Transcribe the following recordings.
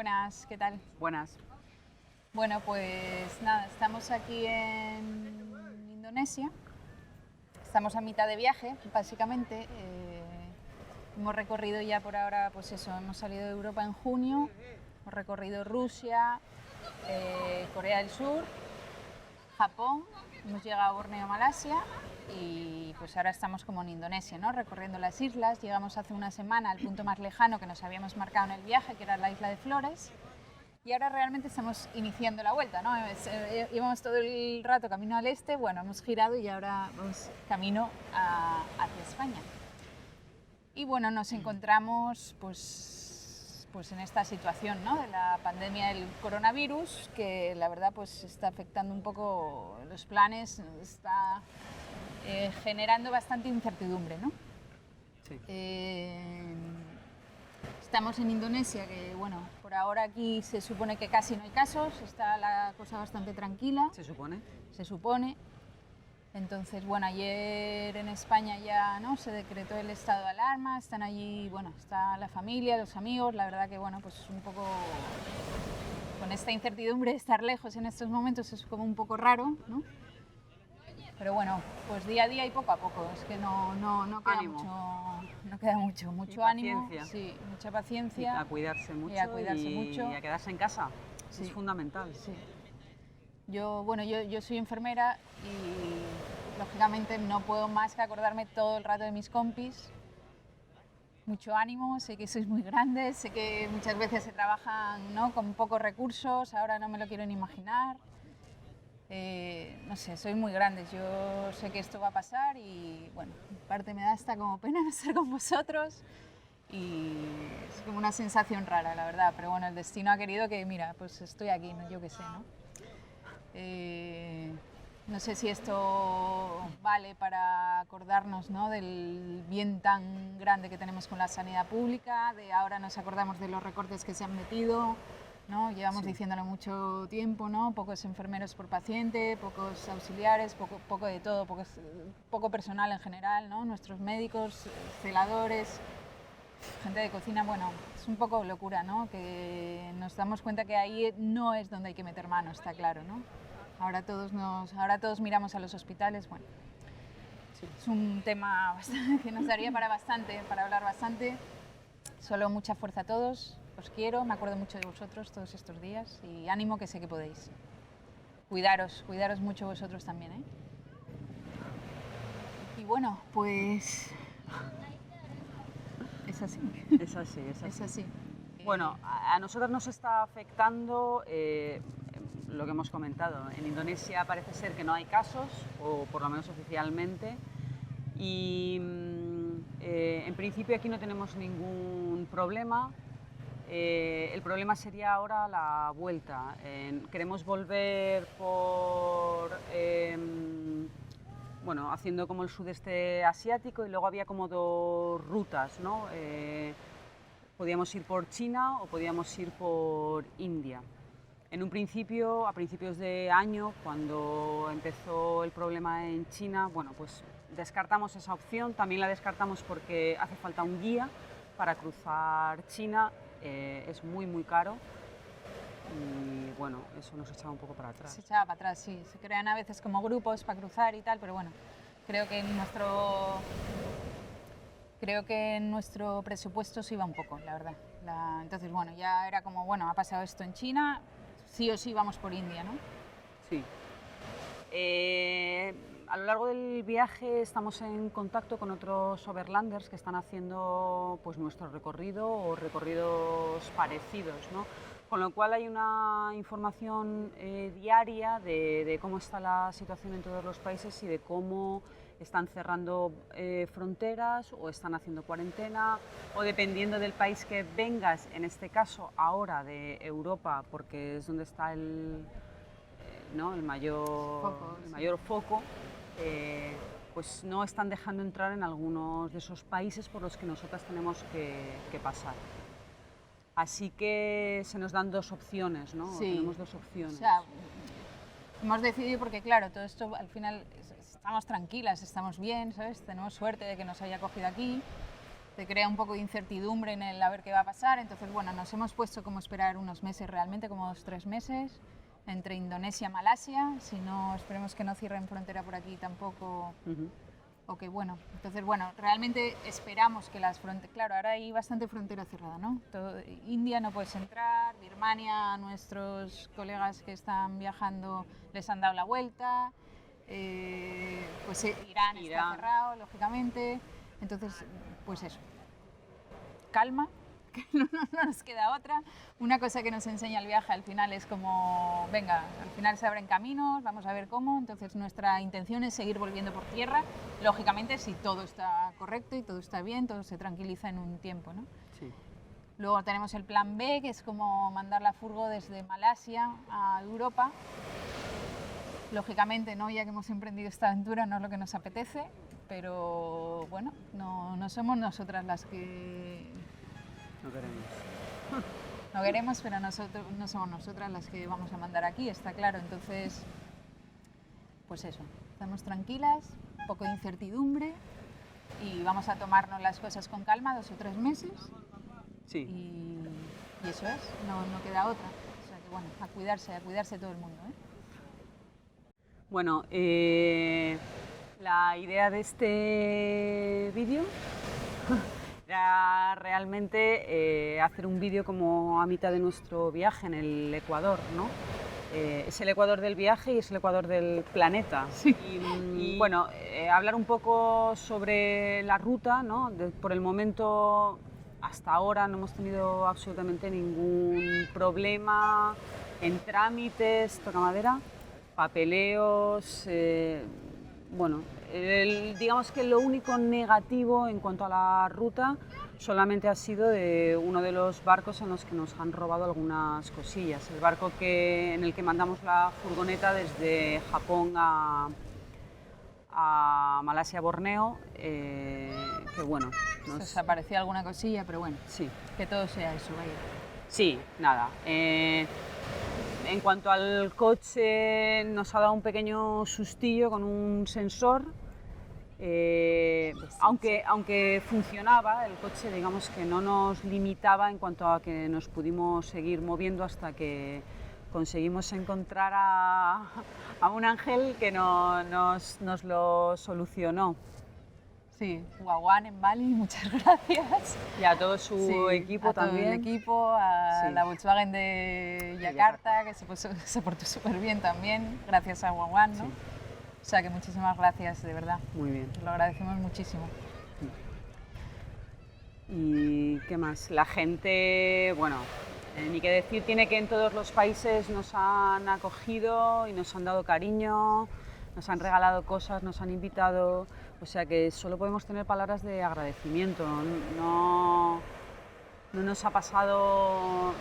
Buenas, ¿qué tal? Buenas. Bueno, pues nada, estamos aquí en Indonesia. Estamos a mitad de viaje, básicamente. Hemos recorrido ya por ahora, pues eso, hemos salido de Europa en junio, hemos recorrido Rusia, Corea del Sur, Japón, hemos llegado a Borneo, Malasia y pues ahora estamos como en Indonesia, ¿no? Recorriendo las islas. Llegamos hace una semana al punto más lejano que nos habíamos marcado en el viaje, que era la isla de Flores. Y ahora realmente estamos iniciando la vuelta, ¿no? Íbamos todo el rato camino al este, bueno, hemos girado y ahora vamos camino hacia España. Y bueno, nos encontramos pues en esta situación, ¿no? De la pandemia del coronavirus, que la verdad pues está afectando un poco los planes, está generando bastante incertidumbre, ¿no? Sí. Estamos en Indonesia, que bueno, por ahora aquí se supone que casi no hay casos, está la cosa bastante tranquila. ¿Se supone? Se supone. Entonces, bueno, ayer en España ya no se decretó el estado de alarma, están allí, bueno, está la familia, los amigos, la verdad que bueno, pues un poco con esta incertidumbre de estar lejos en estos momentos es como un poco raro, ¿no? Pero bueno, pues día a día y poco a poco, es que no queda Ánimo. no queda mucho ánimo, sí, mucha paciencia. Y a cuidarse mucho y a cuidarse mucho. y a quedarse en casa. Sí. Es fundamental. Sí. Yo soy enfermera y lógicamente no puedo más que acordarme todo el rato de mis compis. Mucho ánimo, sé que sois muy grandes, sé que muchas veces se trabajan, ¿no?, con pocos recursos, ahora no me lo quiero ni imaginar. No sé, sois muy grandes, yo sé que esto va a pasar y bueno, en parte me da hasta como pena no estar con vosotros y es como una sensación rara, la verdad, pero bueno, el destino ha querido que, mira, pues estoy aquí, ¿no? Yo qué sé, ¿no? No sé si esto vale para acordarnos, ¿no?, del bien tan grande que tenemos con la sanidad pública, de ahora nos acordamos de los recortes que se han metido, ¿no? Llevamos diciéndolo mucho tiempo, ¿no? Pocos enfermeros por paciente, pocos auxiliares, poco de todo, poco personal en general, ¿no? Nuestros médicos, celadores, gente de cocina, bueno, es un poco locura, ¿no? Que nos damos cuenta que ahí no es donde hay que meter mano, está claro, ¿no? Ahora todos miramos a los hospitales, bueno. Sí. Es un tema que nos daría para hablar bastante. Solo mucha fuerza a todos, os quiero, me acuerdo mucho de vosotros todos estos días y ánimo, que sé que podéis. Cuidaros mucho vosotros también, ¿eh? Y bueno, pues es así. Es así, es así. Es así. Bueno, a nosotros nos está afectando lo que hemos comentado. En Indonesia parece ser que no hay casos, o por lo menos oficialmente, y en principio aquí no tenemos ningún problema. El problema sería ahora la vuelta. Queremos volver por, bueno, haciendo como el sudeste asiático, y luego había como dos rutas, ¿no? Podíamos ir por China o podíamos ir por India. En un principio, a principios de año, cuando empezó el problema en China, bueno, pues descartamos esa opción. También la descartamos porque hace falta un guía para cruzar China, es muy caro y bueno, eso nos echaba un poco para atrás. Se echaba para atrás, sí. Se crean a veces como grupos para cruzar y tal, pero bueno, creo que en nuestro presupuesto se iba un poco, la verdad. Entonces, bueno, ya era como, bueno, ha pasado esto en China, sí o sí vamos por India, ¿no? Sí. A lo largo del viaje estamos en contacto con otros overlanders que están haciendo pues nuestro recorrido o recorridos parecidos, ¿no? Con lo cual hay una información diaria de cómo está la situación en todos los países y de cómo están cerrando fronteras o están haciendo cuarentena, o dependiendo del país que vengas, en este caso ahora de Europa, porque es donde está el mayor foco, pues no están dejando entrar en algunos de esos países por los que nosotras tenemos que pasar. Así que se nos dan dos opciones, ¿no? Sí. Tenemos dos opciones. O sea, hemos decidido porque, claro, todo esto al final estamos tranquilas, estamos bien, ¿sabes? Tenemos suerte de que nos haya cogido aquí. te crea un poco de incertidumbre en el a ver qué va a pasar. Entonces, bueno, nos hemos puesto como esperar unos meses realmente, como 2-3 meses, entre Indonesia y Malasia. Si no, esperemos que no cierren frontera por aquí tampoco. O que bueno, entonces bueno, realmente esperamos que las fronteras, claro, ahora hay bastante frontera cerrada, ¿no? India no puedes entrar, Birmania, nuestros colegas que están viajando les han dado la vuelta, pues Irán está cerrado, lógicamente, entonces pues eso, calma, que no nos queda otra. Una cosa que nos enseña el viaje al final es como, venga, al final se abren caminos, vamos a ver cómo, entonces nuestra intención es seguir volviendo por tierra, lógicamente si todo está correcto y todo está bien, todo se tranquiliza en un tiempo, ¿no? Sí. Luego tenemos el plan B, que es como mandar la furgo desde Malasia a Europa. Lógicamente, ¿no? Ya que hemos emprendido esta aventura, no es lo que nos apetece, pero bueno, no somos nosotras las que... No queremos. No queremos, pero no somos nosotras las que vamos a mandar aquí, está claro. Entonces, pues eso, estamos tranquilas, un poco de incertidumbre y vamos a tomarnos las cosas con calma 2 o 3 meses. Sí. Y eso es, no queda otra. O sea que bueno, a cuidarse todo el mundo, ¿eh? Bueno, la idea de este vídeo era realmente hacer un vídeo como a mitad de nuestro viaje en el Ecuador, ¿no? Es el Ecuador del viaje y es el Ecuador del planeta. Sí. Y bueno, hablar un poco sobre la ruta, ¿no? Por el momento, hasta ahora no hemos tenido absolutamente ningún problema en trámites, toca madera, papeleos, bueno, digamos que lo único negativo en cuanto a la ruta solamente ha sido de uno de los barcos en los que nos han robado algunas cosillas. El barco en el que mandamos la furgoneta desde Japón a Malasia, Borneo, que bueno... Nos desapareció alguna cosilla, pero bueno, sí. Que todo sea eso, vaya. Sí, nada. En cuanto al coche, nos ha dado un pequeño sustillo con un sensor. Aunque funcionaba el coche, digamos que no nos limitaba en cuanto a que nos pudimos seguir moviendo hasta que conseguimos encontrar a un ángel que nos lo solucionó. Sí, Wawan en Bali, muchas gracias. Y a todo su equipo también. A todo el equipo, a la Volkswagen de Yakarta, que se portó súper bien también, gracias a Wawan, ¿no? Sí. O sea que muchísimas gracias, de verdad. Muy bien. Lo agradecemos muchísimo. ¿Y qué más? La gente, bueno, ni que decir tiene que en todos los países nos han acogido y nos han dado cariño, nos han regalado cosas, nos han invitado, o sea que solo podemos tener palabras de agradecimiento. No nos ha pasado...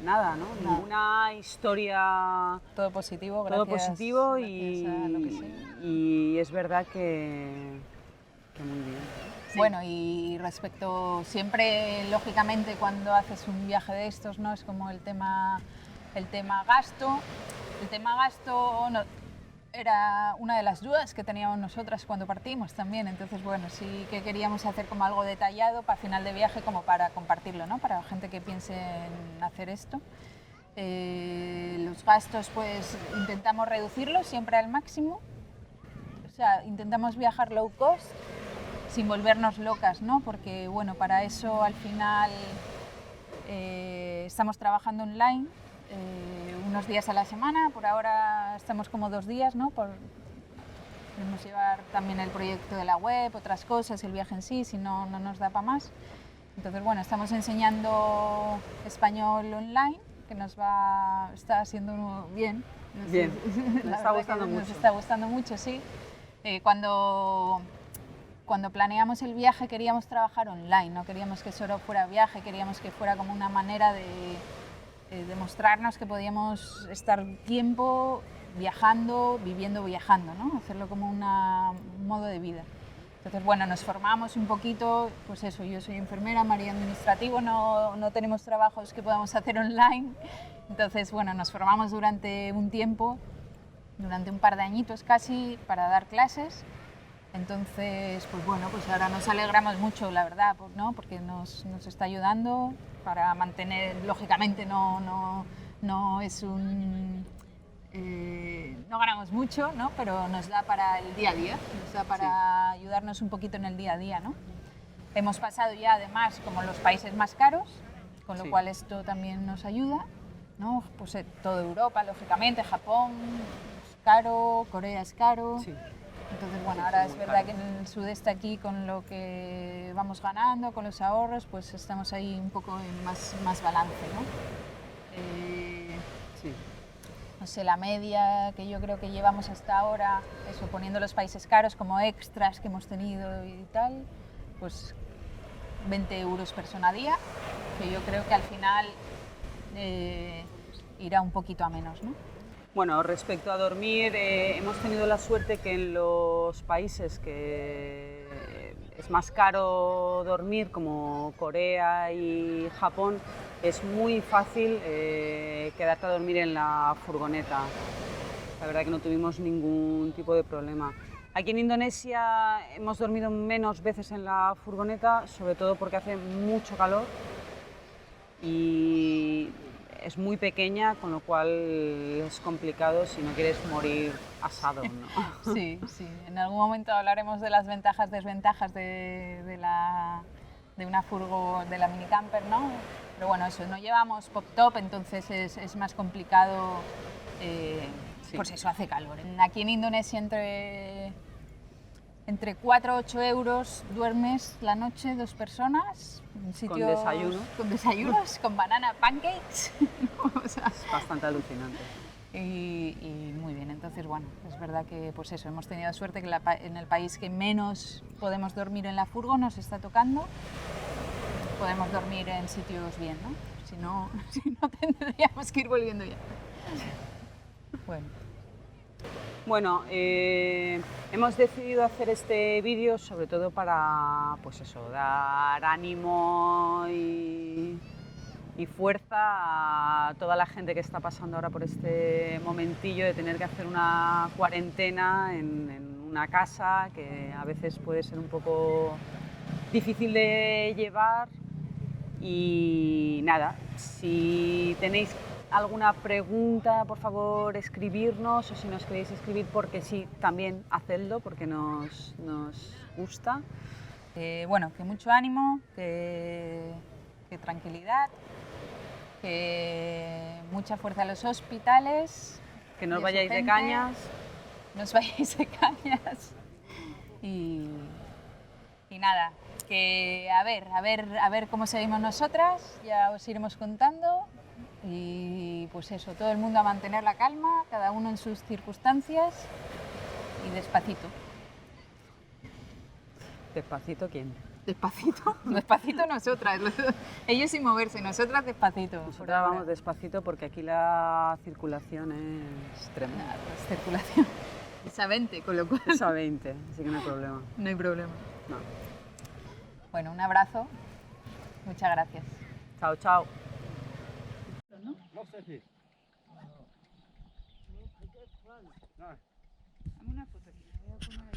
nada, ¿no? No. Ninguna historia... Todo positivo, gracias. Todo positivo gracias a lo que sea. Y es verdad que muy bien. Sí. Bueno, y respecto, siempre, lógicamente, cuando haces un viaje de estos, ¿no? Es como el tema gasto. El tema gasto era una de las dudas que teníamos nosotras cuando partimos también, entonces bueno, sí que queríamos hacer como algo detallado para final de viaje, como para compartirlo, ¿no? Para la gente que piense en hacer esto. Los gastos pues intentamos reducirlos siempre al máximo, o sea, intentamos viajar low cost sin volvernos locas, ¿no? Porque bueno, para eso al final estamos trabajando online, unos días a la semana, por ahora estamos como 2 días, ¿no? Queremos llevar también el proyecto de la web, otras cosas, el viaje en sí, si no nos da para más. Entonces, bueno, estamos enseñando español online, que está haciendo bien. Bien, nos está gustando mucho. Nos está gustando mucho, sí. Cuando planeamos el viaje queríamos trabajar online, no queríamos que solo fuera viaje, queríamos que fuera como una manera de demostrarnos que podíamos estar tiempo viajando, viviendo viajando, ¿no? Hacerlo como un modo de vida. Entonces, bueno, nos formamos un poquito, pues eso, yo soy enfermera, María administrativo, no tenemos trabajos que podamos hacer online. Entonces, bueno, nos formamos durante un tiempo, durante un par de añitos casi, para dar clases. Entonces, pues bueno, pues ahora nos alegramos mucho, la verdad, ¿no? Porque nos está ayudando para mantener, lógicamente no es un... no ganamos mucho, ¿no? Pero nos da para el día a día, nos da para ayudarnos un poquito en el día a día, ¿no? Hemos pasado ya además como los países más caros, con lo cual esto también nos ayuda, ¿no? Pues toda Europa, lógicamente, Japón es caro, Corea es caro. Sí. Entonces, bueno, ahora es verdad que en el sudeste aquí, con lo que vamos ganando, con los ahorros, pues estamos ahí un poco en más balance, ¿no? No sé, la media que yo creo que llevamos hasta ahora, eso, poniendo los países caros como extras que hemos tenido y tal, pues 20 euros persona día, que yo creo que al final irá un poquito a menos, ¿no? Bueno, respecto a dormir, hemos tenido la suerte que en los países que es más caro dormir, como Corea y Japón, es muy fácil quedarte a dormir en la furgoneta. La verdad que no tuvimos ningún tipo de problema. Aquí en Indonesia hemos dormido menos veces en la furgoneta, sobre todo porque hace mucho calor y es muy pequeña, con lo cual es complicado si no quieres morir asado, ¿no? Sí, sí. En algún momento hablaremos de las ventajas, desventajas de una furgo, de la minicamper, ¿no? Pero bueno, eso, no llevamos pop-top, entonces es más complicado, pues eso, hace calor. Aquí en Indonesia entre 4 a 8 euros duermes la noche, 2 personas, en sitios, con desayunos, con banana pancakes. O sea, es bastante alucinante. Y muy bien, entonces bueno, es verdad que pues eso, hemos tenido suerte que en el país que menos podemos dormir en la furgo nos está tocando, podemos dormir en sitios bien, ¿no? Si no tendríamos que ir volviendo ya. Bueno, hemos decidido hacer este vídeo sobre todo para, pues eso, dar ánimo y fuerza a toda la gente que está pasando ahora por este momentillo de tener que hacer una cuarentena en una casa que a veces puede ser un poco difícil de llevar. Y nada, si tenéis alguna pregunta, por favor, escribirnos, o si nos queréis escribir porque sí, también hacedlo, porque nos gusta. Bueno, que mucho ánimo, que tranquilidad, que mucha fuerza a los hospitales. Que no os vayáis de cañas. No os vayáis de cañas. Y nada, que a ver cómo seguimos nosotras, ya os iremos contando. Y pues eso, todo el mundo a mantener la calma, cada uno en sus circunstancias y despacito. ¿Despacito quién? ¿Despacito? Despacito nosotras, ellos sin moverse, nosotras despacito. Nosotras vamos despacito porque aquí la circulación es tremenda. La circulación es a 20, con lo cual... Es a 20, así que no hay problema. No hay problema. No. Bueno, un abrazo, muchas gracias. Chao, chao. Dame una foto aquí, me voy a poner